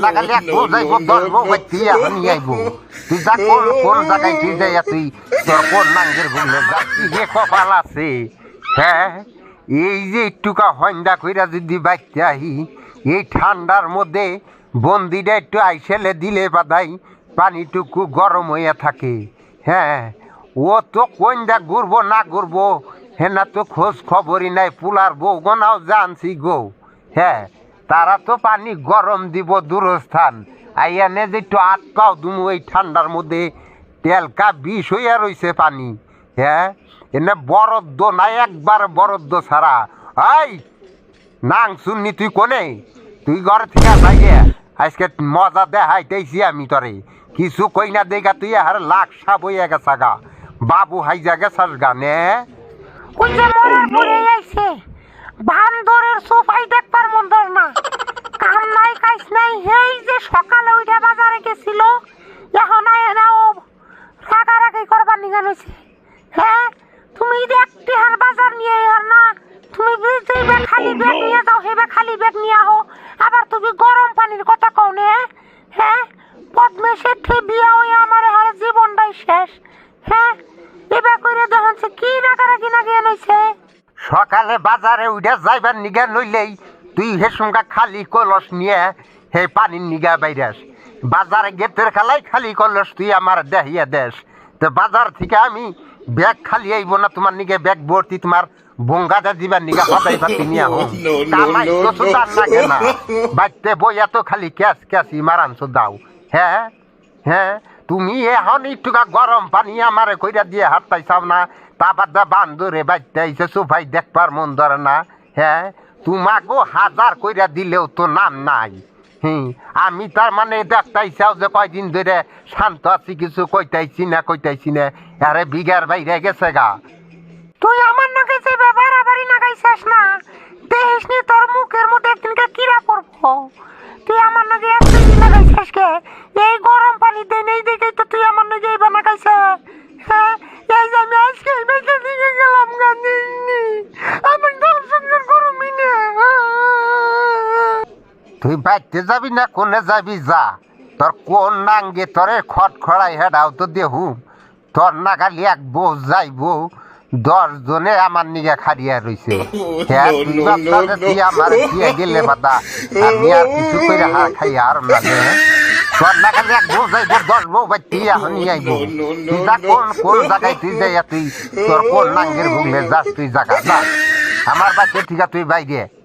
নাগালে এক বউ যাইব 10 বউ বাইতে এখন আইব তুই যা কোন জায়গায় তুই যাইয়া তুই তোর কোন নাঙ্গের ভুলে যাচ্ছি যে কপাল আছে হ্যাঁ এই যে একটুকা হন্দা কইরা যদি বাইতে আহি এই ঠান্ডার মধ্যে বন্দিটা একটু আইসেলে দিলে বাদাই পানিটুকু গরম হইয়া থাকে হ্যাঁ ও তো কোনটা ঘুরবো না ঘুরবো হ্যাঁ না তো খোঁজ খবরই নাই পুলার বউ গোনাও জানছি গো হ্যাঁ তারা তো পানি গরম দিব দূরস্থান আইয়ানে যে একটু আটকাও তুমি ওই ঠান্ডার মধ্যে তেলকা বিষ হইয়া রইছে পানি হ্যাঁ এনে বরদ্দ নাই একবার বরদ্দ ছাড়া এই নাং শুননি তুই কোনে তুই ঘর থেকে যাইগে আজকে মজা দেখাইতেছি আমি তরে কিছু কই না দেখা তুই আর লাখ সাপ হইয়া গেছা গা বাবু হাইজা গেছাস গা নে ওই যে মরার পরে আইছে বান্দরের সোফাই দেখবার মন ধর না কাম নাই কাজ নাই এই যে সকালে ওইটা বাজারে গেছিল এখন এনাও রাগারাগি করবার নিগান হয়েছে হ্যাঁ তুমি দেখতে হার বাজার নিয়ে আর না তুমি বুঝতেই খালি ব্যাগ নিয়ে যাও হেবে খালি ব্যাগ নিয়ে আহো আবার তুমি গরম পানির কথা কও নে হ্যাঁ পদ্মেশের ঠে বিয়া হয়ে আমার হার জীবনটাই শেষ হ্যাঁ এবার করে দেখুন কি রাগারাগি না জ্ঞান হয়েছে সকালে বাজারে উঠে যাইবার নিগা নইলেই তুই হে সঙ্গা খালি কলস নিয়ে হে পানির নিগা বাইরাস বাজারে গেটের খালাই খালি কলস তুই আমার দেহিয়া দেশ তো বাজার থেকে আমি ব্যাগ খালি আইব না তোমার নিগে ব্যাগ ভর্তি তোমার বঙ্গাটা দিবার নিগা হদাই পাতি নিয়ে হোক কামাই তো সুতার লাগে না বাইতে বইয়া তো খালি ক্যাশ ক্যাশি মারানছো দাও হ্যাঁ হ্যাঁ তুমি এখন একটুকা গরম পানি আমারে কইরা দিয়ে হাঁটতাই চাও না তারপর দা বান্ধরে বাইতে আইসে সোফাই দেখবার মন ধরে না হ্যাঁ তোমাকেও 1000 কইরা দিলেও তো নাম নাই আমি তার মানে দেখতাই চাও যে কয়দিন ধরে শান্ত আছি কিছু কইতাইছি না আরে বিঘার বাইরে গেছে গা তুই আমার নাকি যে বাড়াবাড়ি নাগাইছিস না দেখিস নি তোর মুখের মধ্যে একদিনকে কিরা পড়বো তুই আমার নাকি একদিন লাগাইছিস কে এই গরম পানি দেই নেই দেখেই তো তুই আমার নাকি এইবার লাগাইছিস হ্যাঁ এই যে আমি আজকে বেঁচে দিকে গেলাম গান্ধী আমার দর্শকের গরমই না তুই বাইতে যাবি না কোনে যাবি যা তোর কোন নাঙ্গে তোরে খড়াই হেডাও তো দেহু তোর না খালি এক বউ যাইবো 10 জনে আমার নিগে খাড়িয়া রইছে হ্যাঁ তুই বাচ্চাদের তুই আমার দিয়ে গেলে বাদা আমি আর কিছু করে হার খাই আর না তোর না খালি এক বউ যাইবো 10 বউ বাইতে এখন নিয়ে আইব তুই যা কোন জায়গায় তুই যাইয়া তুই তোর কোন নাঙ্গের ভুগলে যাস তুই জায়গা যা আমার বাচ্চা ঠিক আছে তুই বাইরে